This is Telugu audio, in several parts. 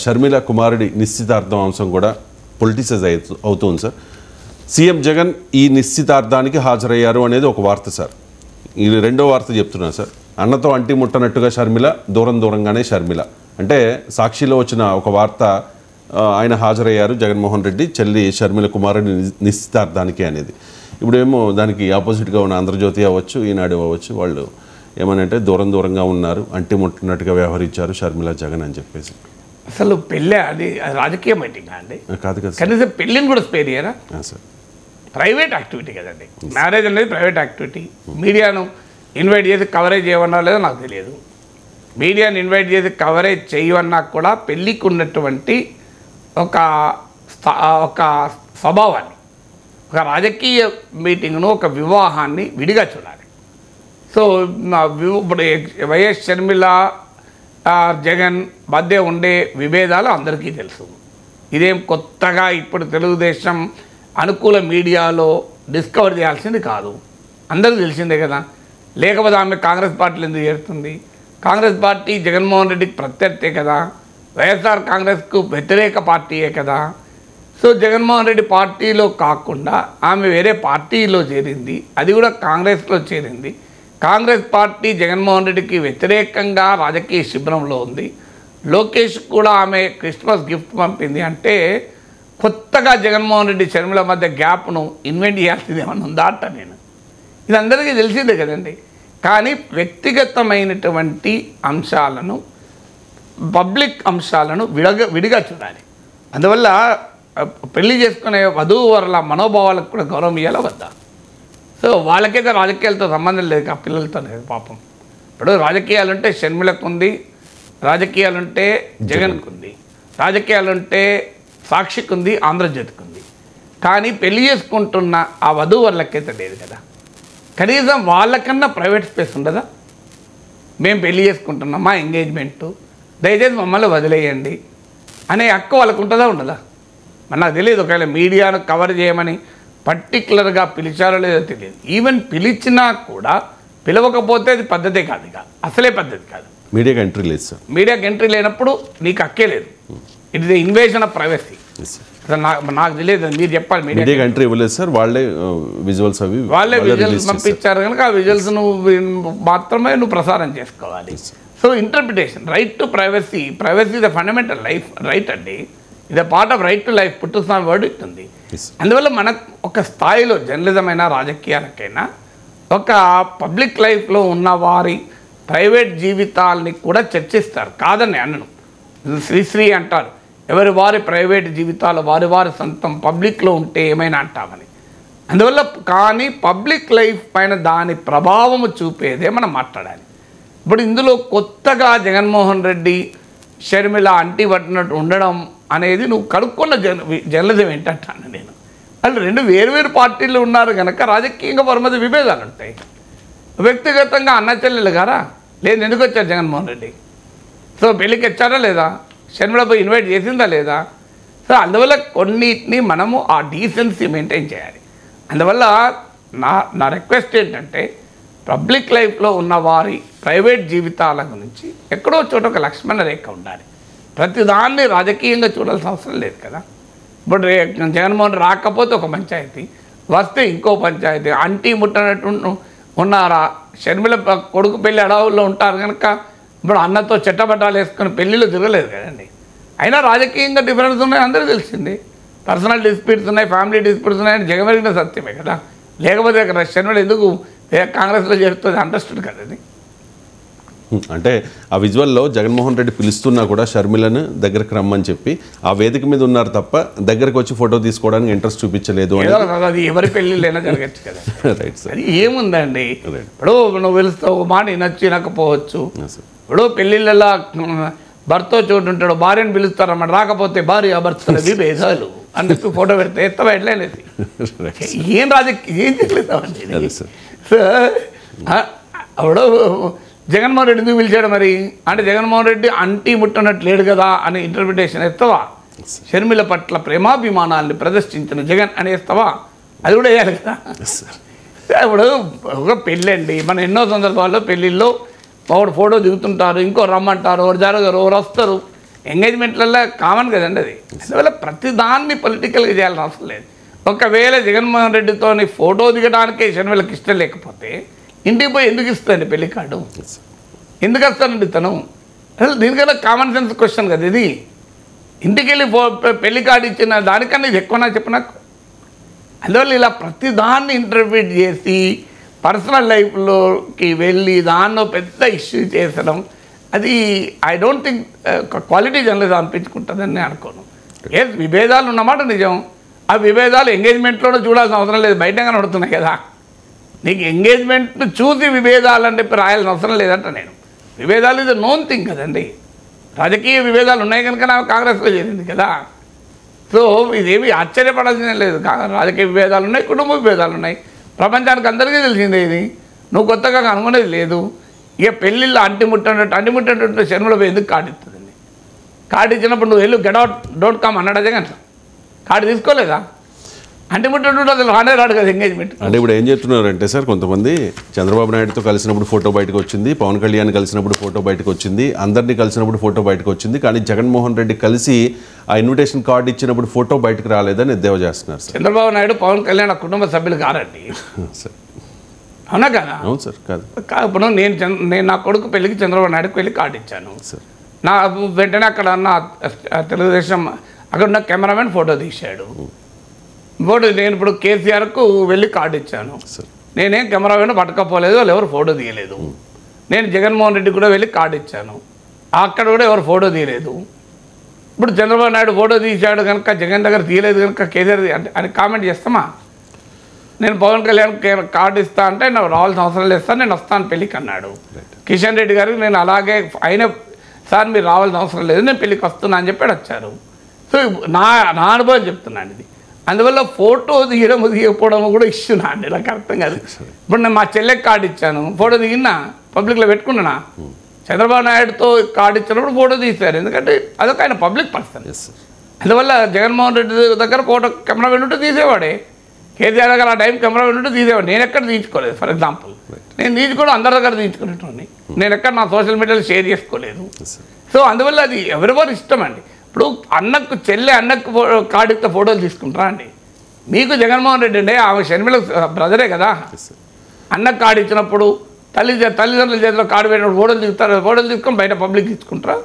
షర్మిల కుమారుడి నిశ్చితార్థం అంశం కూడా పొలిటిసైజ్ అవుతుంది సార్. సీఎం జగన్ ఈ నిశ్చితార్థానికి హాజరయ్యారు అనేది ఒక వార్త సార్. ఇది రెండో వార్త చెప్తున్నాను సార్. అన్నతో అంటి ముట్టనట్టుగా షర్మిల, దూరంగానే షర్మిల. అంటే సాక్షిలో వచ్చిన ఒక వార్త, ఆయన హాజరయ్యారు జగన్మోహన్ రెడ్డి చెల్లి షర్మిల కుమారుడి నిశ్చితార్థానికి అనేది. ఇప్పుడేమో దానికి ఆపోజిట్గా ఉన్న ఆంధ్రజ్యోతి అవ్వచ్చు, ఈనాడు అవ్వచ్చు, వాళ్ళు ఏమనంటే దూరంగా ఉన్నారు, అంటి ముట్టనట్టుగా వ్యవహరించారు షర్మిల జగన్ అని చెప్పేసి. అసలు పెళ్ళి అది రాజకీయ మీటింగ్ అండి? కాదు కదా కనీసం పెళ్ళిని కూడా స్పేర్ చేయరా సార్? ప్రైవేట్ యాక్టివిటీ కదండి. మ్యారేజ్ అనేది ప్రైవేట్ యాక్టివిటీ. మీడియాను ఇన్వైట్ చేసి కవరేజ్ చేయమన్నా లేదో నాకు తెలియదు. మీడియాను ఇన్వైట్ చేసి కవరేజ్ చేయమన్నా కూడా పెళ్ళికి ఉన్నటువంటి ఒక స్వభావాన్ని, ఒక రాజకీయ మీటింగ్ను, ఒక వివాహాన్ని విడిగా చూడాలి. సో ఇప్పుడు వైఎస్ షర్మిల జగన్ మధ్య ఉండే విభేదాలు అందరికీ తెలుసు. ఇదేం కొత్తగా ఇప్పుడు తెలుగుదేశం అనుకూల మీడియాలో డిస్కవర్ చేయాల్సింది కాదు, అందరికీ తెలిసిందే కదా. లేకపోతే ఆమె కాంగ్రెస్ పార్టీలో ఎందుకు చేరుతుంది? కాంగ్రెస్ పార్టీ జగన్మోహన్ రెడ్డికి ప్రత్యర్థే కదా, వైఎస్ఆర్ కాంగ్రెస్కు వ్యతిరేక పార్టీయే కదా. సో జగన్మోహన్ రెడ్డి పార్టీలో కాకుండా ఆమె వేరే పార్టీలో చేరింది, అది కూడా కాంగ్రెస్లో చేరింది. కాంగ్రెస్ పార్టీ జగన్మోహన్ రెడ్డికి వ్యతిరేకంగా రాజకీయ శిబిరంలో ఉంది. లోకేష్ కూడా ఆమె క్రిస్మస్ గిఫ్ట్ పంపింది. అంటే కొత్తగా జగన్మోహన్ రెడ్డి షర్మిల మధ్య గ్యాప్ను ఇన్వెంట్ చేయాల్సింది ఏమన్నా ఉందా అంట నేను. ఇది అందరికీ తెలిసిందే కదండి. కానీ వ్యక్తిగతమైనటువంటి అంశాలను, పబ్లిక్ అంశాలను విడిగా చూడాలి. అందువల్ల పెళ్లి చేసుకునే వధువు వరల మనోభావాలకు కూడా గౌరవం ఇవ్వాలా వద్దా? సో వాళ్ళకైతే రాజకీయాలతో సంబంధం లేదు, ఆ పిల్లలతో లేదు పాపం. ఇప్పుడు రాజకీయాలుంటే షర్మిలకు ఉంది, రాజకీయాలుంటే జగన్కు ఉంది, రాజకీయాలుంటే సాక్షికి ఉంది, ఆంధ్రజ్యోతికి ఉంది. కానీ పెళ్లి చేసుకుంటున్న ఆ వధువు వాళ్ళకైతే లేదు కదా. కనీసం వాళ్ళకన్నా ప్రైవేట్ స్పేస్ ఉండదా? మేము పెళ్లి చేసుకుంటున్నాం, మా ఎంగేజ్మెంటు, దయచేసి మమ్మల్ని వదిలేయండి అనే హక్కు వాళ్ళకు ఉంటుందా ఉండదా? మరి నాకు తెలియదు. ఒకవేళ మీడియాను కవర్ చేయమని పర్టికులర్గా పిలిచారో లేదో తెలియదు. ఈవెన్ పిలిచినా కూడా పిలవకపోతే అది పద్ధతే కాదు, ఇక అసలే పద్ధతి కాదు. మీడియాకి ఎంట్రీ లేదు సార్. మీడియాకి ఎంట్రీ లేనప్పుడు నీకు హక్కే లేదు. It is the invasion of privacy. అసలు నాకు తెలియదు, మీరు చెప్పాలి. మీడియాకి ఎంట్రీ ఇవ్వలేదు సార్, వాళ్ళే విజువల్స్ పంపించారు కనుక ఆ విజువల్స్ మాత్రమే నువ్వు ప్రసారం చేసుకోవాలి. So interpretation, right to privacy, privacy the fundamental life right అండి. ఇది part of right to life, Puttaswamy word ఇస్తుంది. అందువల్ల మనకు ఒక స్థాయిలో జర్నలిజం అయినా రాజకీయాలకైనా ఒక పబ్లిక్ లైఫ్లో ఉన్న వారి ప్రైవేట్ జీవితాలని కూడా చర్చిస్తారు, కాదని అనను. శ్రీశ్రీ అంటారు, ఎవరి వారి ప్రైవేట్ జీవితాలు వారి సొంతం, పబ్లిక్లో ఉంటే ఏమైనా అంటామని. అందువల్ల కానీ పబ్లిక్ లైఫ్ పైన దాని ప్రభావము చూపేదే మనం మాట్లాడాలి. ఇప్పుడు ఇందులో కొత్తగా జగన్మోహన్ రెడ్డి షర్మిల అంటి పట్టినట్టు ఉండడం అనేది నువ్వు కనుక్కున్న జర్నలిజం ఏంటంటాను నేను. వాళ్ళు రెండు వేరు పార్టీలు ఉన్నారు కనుక రాజకీయంగా వారి మధ్య విభేదాలు ఉంటాయి. వ్యక్తిగతంగా అన్న చెల్లెలు గారా లేదు, ఎందుకు వచ్చారు జగన్మోహన్ రెడ్డి? సో పెళ్ళికి వచ్చారా లేదా? షర్మిల పోయి ఇన్వైట్ చేసిందా లేదా? సో అందువల్ల కొన్నిటిని మనము ఆ డీసెన్సీ మెయింటైన్ చేయాలి. అందువల్ల నా రిక్వెస్ట్ ఏంటంటే పబ్లిక్ లైఫ్లో ఉన్న వారి ప్రైవేట్ జీవితాల గురించి ఎక్కడో చోట ఒక లక్ష్మణ రేఖ ఉండాలి. ప్రతిదాన్ని రాజకీయంగా చూడాల్సిన అవసరం లేదు కదా. ఇప్పుడు జగన్మోహన్ రాకపోతే ఒక పంచాయతీ, వస్తే ఇంకో పంచాయతీ, అంటీ ముట్టనట్టు ఉన్నారా? షర్మిల కొడుకు పెళ్ళి అడవుల్లో ఉంటారు కనుక ఇప్పుడు అన్నతో చెట్టబట్టాలు వేసుకొని పెళ్ళిళ్ళు తిరగలేదు కదండి. అయినా రాజకీయంగా డిఫరెన్స్ ఉన్నాయి, అందరూ తెలిసింది. పర్సనల్ డిస్ప్యూట్స్ ఉన్నాయి, ఫ్యామిలీ డిస్ప్యూట్స్ ఉన్నాయని జగమెరిగిన సత్యమే కదా. లేకపోతే షర్మిల ఎందుకు కాంగ్రెస్లో చేరుతుంది అండర్స్టూడ్ కదా అది. అంటే ఆ విజువల్లో జగన్మోహన్ రెడ్డి పిలుస్తున్నా కూడా షర్మిలను దగ్గరకు రమ్మని చెప్పి ఆ వేదిక మీద ఉన్నారు తప్ప దగ్గరకు వచ్చి ఫోటో తీసుకోవడానికి ఇంట్రెస్ట్ చూపించలేదు. అది ఎవరి పెళ్ళిళ్ళైనా జరగచ్చు కదా. Right sir. అది ఏముందండి, ఇప్పుడు నువ్వు పిలుస్తావు, మాట వినకపోవచ్చు. ఇప్పుడు పెళ్ళిళ్ళలో భర్త చోటు ఉంటాడు, భార్యను పిలుస్తారన్నమాట, రాకపోతే భార్య భర్త విభేదాలు అని చెప్పి ఫోటో పెడితే ఎత్తవా ఎట్లనేది ఏం ఏం చేయలేదామండి. అప్పుడు జగన్మోహన్ రెడ్డి ఎందుకు పిలిచాడు మరి అంటే జగన్మోహన్ రెడ్డి అంటీ ముట్టనట్టు లేడు కదా అని ఇంటర్ప్రిటేషన్ ఎత్తవా? షర్మిల పట్ల ప్రేమాభిమానాన్ని ప్రదర్శించిన జగన్ అని వేస్తావా? అది కూడా వేయాలి కదా. ఇప్పుడు ఒక పెళ్ళండి, మన ఎన్నో సందర్భాల్లో పెళ్ళిళ్ళు ఒకడు ఫోటో దిగుతుంటారు, ఇంకో రమ్మంటారు, ఒకటి జరగరు, ఒకరు వస్తారు. ఎంగేజ్మెంట్లలో కామన్ కదండి అది. అందువల్ల ప్రతిదాన్ని పొలిటికల్గా చేయాల్సిన అవసరం లేదు. ఒకవేళ జగన్మోహన్ రెడ్డితో ఫోటో దిగడానికే షర్మిలకి ఇష్టం లేకపోతే ఇంటికి పోయి ఎందుకు ఇస్తాడండి పెళ్లి కార్డు? ఎందుకు వస్తానండి తను? అసలు దీనికన్నా కామన్ సెన్స్ క్వశ్చన్ కదా ఇది. ఇంటికి వెళ్ళి పెళ్లి కార్డు ఇచ్చిన దానికన్నా ఇది ఎక్కువనా చెప్పు నాకు. అందువల్ల ఇలా ప్రతిదాన్ని ఇంటర్ప్రిట్ చేసి పర్సనల్ లైఫ్లోకి వెళ్ళి దాన్నో పెద్ద ఇష్యూ చేసడం అది I don't think quality journalism అనిపించుకుంటుందని నేను అనుకోను. ఏ విభేదాలు ఉన్నమాట నిజం. ఆ విభేదాలు ఎంగేజ్మెంట్లోనే చూడాల్సిన అవసరం లేదు, బయటగా నడుతున్నాయి కదా. నీకు ఎంగేజ్మెంట్ను చూసి విభేదాలు అని చెప్పి రాయాల్సిన అవసరం లేదంట నేను. విభేదాలు ఇది నోన్ థింగ్ కదండి. రాజకీయ విభేదాలు ఉన్నాయి కనుక నాకు కాంగ్రెస్లో చేరింది కదా. సో ఇదేమి ఆశ్చర్యపడాల్సిందే లేదు. రాజకీయ విభేదాలు ఉన్నాయి, కుటుంబ విభేదాలు ఉన్నాయి, ప్రపంచానికి అందరికీ తెలిసిందే. ఇది నువ్వు కొత్తగా కనుగొనేది లేదు. ఇక పెళ్ళిళ్ళు అంటిముట్టేటట్టు శర్మల ఎందుకు కార్డు ఇస్తుందండి? కార్డు ఇచ్చినప్పుడు నువ్వు వెళ్ళు గెట్అవుట్ డోంట్ కమ్ అన్నాడు జగన్. కార్డు తీసుకోలేదా? అంటిముట్టేటట్టు అసలు రాడు కదా ఎంగేజ్మెంట్. అంటే ఇప్పుడు ఏం చెప్తున్నారంటే సార్, కొంతమంది చంద్రబాబు నాయుడుతో కలిసినప్పుడు ఫోటో బయటకు వచ్చింది, పవన్ కళ్యాణ్ కలిసినప్పుడు ఫోటో బయటకు వచ్చింది, అందరినీ కలిసినప్పుడు ఫోటో బయటకు వచ్చింది, కానీ జగన్మోహన్ రెడ్డి కలిసి ఆ ఇన్విటేషన్ కార్డు ఇచ్చినప్పుడు ఫోటో బయటకు రాలేదని ఎద్దేవా చేస్తున్నారు సార్. చంద్రబాబు నాయుడు పవన్ కళ్యాణ్ ఆ కుటుంబ సభ్యులు కారండి. సార్ అవునా కదా? అవును సార్. కాదు ఇప్పుడు నేను నా కొడుకు పెళ్ళికి చంద్రబాబు నాయుడుకి వెళ్ళి కార్డు ఇచ్చాను సార్. నా వెంటనే అక్కడ ఉన్న తెలుగుదేశం అక్కడ ఉన్న కెమెరామెన్ ఫోటో తీశాడు. ఫోటో నేను ఇప్పుడు కేసీఆర్కు వెళ్ళి కార్డు ఇచ్చాను. నేనేం కెమెరామెన్ పట్టుకపోలేదు, వాళ్ళు ఎవరు ఫోటో తీయలేదు. నేను జగన్మోహన్ రెడ్డి కూడా వెళ్ళి కార్డు ఇచ్చాను, అక్కడ కూడా ఎవరు ఫోటో తీయలేదు. ఇప్పుడు చంద్రబాబు నాయుడు ఫోటో తీశాడు కనుక జగన్ దగ్గర తీయలేదు కనుక కేసీఆర్ అని కామెంట్ చేస్తామా? నేను పవన్ కళ్యాణ్ కార్డు ఇస్తా అంటే నాకు రావాల్సిన అవసరం లేదు సార్, నేను వస్తాను పెళ్ళికి అన్నాడు. కిషన్ రెడ్డి గారికి నేను అలాగే అయినా సార్ మీరు రావాల్సిన అవసరం లేదు, నేను పెళ్ళికి వస్తున్నా అని చెప్పాడు, వచ్చారు. సో నా అనుభవం చెప్తున్నాను ఇది. అందువల్ల ఫోటో తీయకపోవడం కూడా ఇష్యూ నా అండి, నాకు అర్థం కాదు. ఇప్పుడు నేను మా చెల్లెకి కార్డు ఇచ్చాను, ఫోటో దిగినా పబ్లిక్లో పెట్టుకున్నానా? చంద్రబాబు నాయుడుతో కార్డు ఇచ్చినప్పుడు ఫోటో తీశారు, ఎందుకంటే అదొక ఆయన పబ్లిక్ పర్సన్. అందువల్ల జగన్మోహన్ రెడ్డి దగ్గర ఫోటో కెమెరా వెళ్ళుంటే తీసేవాడే, కేసీఆర్ దగ్గర ఆ టైం కెమెరా వెళ్ళుంటే తీసేవాడు. నేను ఎక్కడ తీయించుకోలేదు. ఫర్ ఎగ్జాంపుల్ నేను తీయించుకోవడం అందరి దగ్గర తీయించుకునేటోని, నేను ఎక్కడ నా సోషల్ మీడియాలో షేర్ చేసుకోలేదు. సో అందువల్ల అది ఎవరెవరు ఇష్టం అండి. ఇప్పుడు అన్నకు కార్డు ఇస్తే ఫోటోలు తీసుకుంటారా అండి? మీకు జగన్మోహన్ రెడ్డి అండి ఆమె షర్మిల బ్రదరే కదా. అన్నకు కార్డు ఇచ్చినప్పుడు తల్లిదండ్రుల చేతిలో కార్డు పెట్టినప్పుడు ఫోటోలు తీస్తారు, ఫోటోలు తీసుకొని బయట పబ్లిక్ తీసుకుంటారా?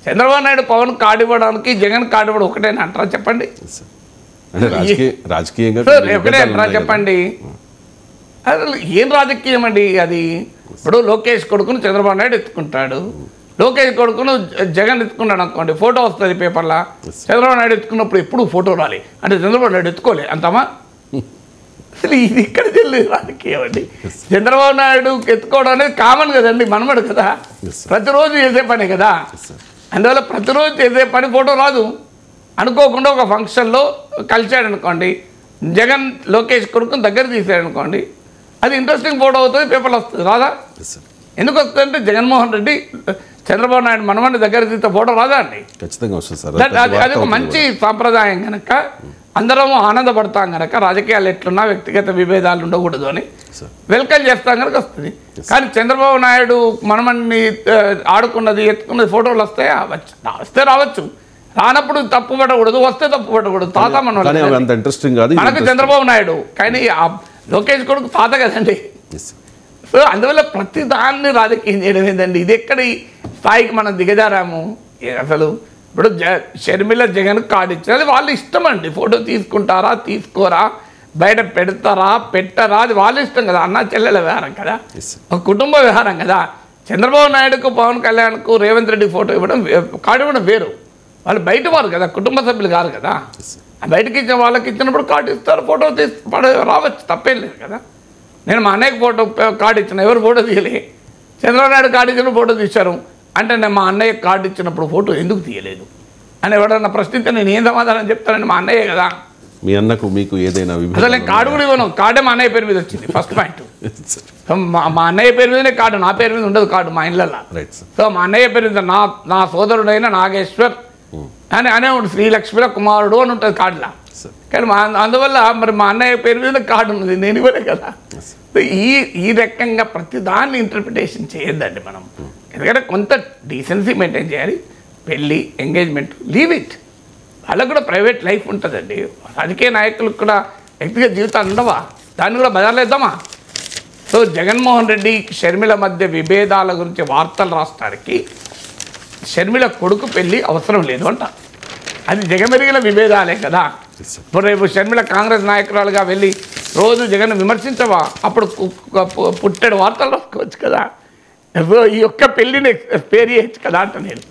చంద్రబాబు నాయుడు పవన్ కార్డు ఇవ్వడానికి జగన్ కార్డు ఇవ్వడం ఒకటేనా అంటారా చెప్పండి? రాజకీయంగా ఒకటే అంటారా చెప్పండి? అసలు ఏం రాజకీయం అండి అది? ఇప్పుడు లోకేష్ కొడుకును చంద్రబాబు నాయుడు ఎత్తుకుంటాడు, లోకేష్ కొడుకును జగన్ ఎత్తుకున్నాడు అనుకోండి, ఫోటో వస్తుంది పేపర్లో. చంద్రబాబు నాయుడు ఎత్తుకున్నప్పుడు ఎప్పుడు ఫోటో రాలి అంటే చంద్రబాబు నాయుడు ఎత్తుకోలే అంతమా? అసలు ఇది ఇక్కడ తెలియదు రాజకీయం అండి. చంద్రబాబు నాయుడు ఎత్తుకోవడం అనేది కామన్ కదండి, మనమడు కదా, ప్రతిరోజు చేసే పని కదా. అందువల్ల ప్రతిరోజు చేసే పని ఫోటో రాదు. అనుకోకుండా ఒక ఫంక్షన్లో కలిశాడు అనుకోండి, జగన్ లోకేష్ కొడుకుని దగ్గర తీసాడు అనుకోండి, అది ఇంట్రెస్టింగ్ ఫోటో అవుతుంది, పేపర్లో వస్తుంది, రాదా? ఎందుకు వస్తుందంటే జగన్మోహన్ రెడ్డి చంద్రబాబు నాయుడు మనమని దగ్గర తీస్తే ఫోటో రాదా అండి? ఖచ్చితంగా వస్తుంది సార్. అది ఒక మంచి సాంప్రదాయం కనుక అందరం ఆనందపడతాం కనుక, రాజకీయాలు ఎట్లున్నా వ్యక్తిగత విభేదాలు ఉండకూడదు అని వెల్కమ్ చేస్తాం కనుక వస్తుంది. కానీ చంద్రబాబు నాయుడు మనమని ఆడుకున్నది ఎత్తుకున్నది ఫోటోలు వస్తాయా? వస్తే రావచ్చు, రానప్పుడు తప్పు పడకూడదు, వస్తే తప్పు పడకూడదు. తాత మనకు చంద్రబాబు నాయుడు, కానీ లోకేష్ కొడుకు తాత కదండి. సో అందువల్ల ప్రతి దాన్ని రాజకీయం చేయడం ఏంటండి? ఇది ఎక్కడి స్థాయికి మనం దిగజారాము అసలు? ఇప్పుడు షర్మిల జగన్ కార్డు ఇచ్చారు, అది వాళ్ళ ఇష్టం అండి. ఫోటో తీసుకుంటారా తీసుకోరా, బయట పెడతారా పెట్టరా, అది వాళ్ళ ఇష్టం కదా. అన్న చెల్లెల వ్యవహారం కదా, ఒక కుటుంబ వ్యవహారం కదా. చంద్రబాబు నాయుడుకు పవన్ కళ్యాణ్కు రేవంత్ రెడ్డి ఫోటో ఇవ్వడం కార్డు ఇవ్వడం వేరు. వాళ్ళు బయట వారు కదా, కుటుంబ సభ్యులు కాదు కదా. బయటకి ఇచ్చిన వాళ్ళకి ఇచ్చినప్పుడు కార్డు ఇస్తారు, ఫోటో రావచ్చు, తప్పేం లేదు కదా. నేను మా అన్నయ్యకి ఫోటో కార్డు ఇచ్చిన, ఎవరు ఫోటో తీయలే. చంద్రబాబు నాయుడు కార్డు ఇచ్చిన ఫోటో తీశారు అంటే నేను మా అన్నయ్య కార్డు ఇచ్చినప్పుడు ఫోటో ఎందుకు తీయలేదు అని ఎవడన్నా ప్రశ్నిస్తే నేను ఏం సమాధానం చెప్తానండి? మా అన్నయ్య కదా. మీ అన్నకు మీకు ఏదైనా అసలు నేను కార్డు కూడా ఇవ్వను. కార్డే మా అన్నయ్య పేరు మీద వచ్చింది ఫస్ట్ పాయింట్. మా అన్నయ్య పేరు మీదనే కార్డు, నా పేరు మీద ఉండదు కార్డు మా ఇళ్ళల్లో. సో మా అన్నయ్య పేరు మీద నా సోదరుడైన నాగేశ్వర్ అనే ఉంటుంది, శ్రీలక్ష్మిల కుమారుడు అని ఉంటుంది కార్డులా. కానీ అందువల్ల మరి మా అన్నయ్య పేరు మీద కార్డు ఉన్నది, నేను ఇవ్వలే కదా. ఈ రకంగా ప్రతిదాన్ని ఇంటర్ప్రిటేషన్ చేయొద్దండి మనం. ఎందుకంటే కొంత డీసెన్సీ మెయింటైన్ చేయాలి. పెళ్ళి ఎంగేజ్మెంట్ లీవ్ ఇట్. వాళ్ళకు కూడా ప్రైవేట్ లైఫ్ ఉంటుందండి. రాజకీయ నాయకులకు కూడా వ్యక్తిగత జీవితాలు ఉండవా? దాన్ని కూడా బజార్లేద్దామా? సో జగన్మోహన్ రెడ్డి షర్మిల మధ్య విభేదాల గురించి వార్తలు రాస్తానికి షర్మిల కొడుకు పెళ్ళి అవసరం లేదు అంట. అది జగమెరిగిన విభేదాలే కదా. ఇప్పుడు రేపు షర్మిల కాంగ్రెస్ నాయకురాలుగా వెళ్ళి రోజు జగన్ విమర్శించవా? అప్పుడు పుట్టెడు వార్తలు రాసుకోవచ్చు కదా. ఈ ఒక్క పెళ్ళిని పేరు చేయొచ్చు కదా అంట నేను.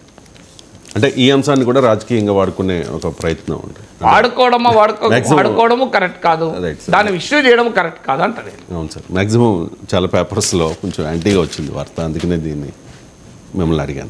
అంటే ఈ అంశాన్ని కూడా రాజకీయంగా వాడుకునే ఒక ప్రయత్నం ఉంది. వాడుకోవడము కరెక్ట్ కాదు, దాన్ని ఇష్యూ చేయడం కరెక్ట్ కాదు అంట నేను. అవును సార్, మ్యాక్సిమం చాలా పేపర్స్లో కొంచెం యాంటీగా వచ్చింది వార్త, అందుకనే దీన్ని మిమ్మల్ని అడిగాను.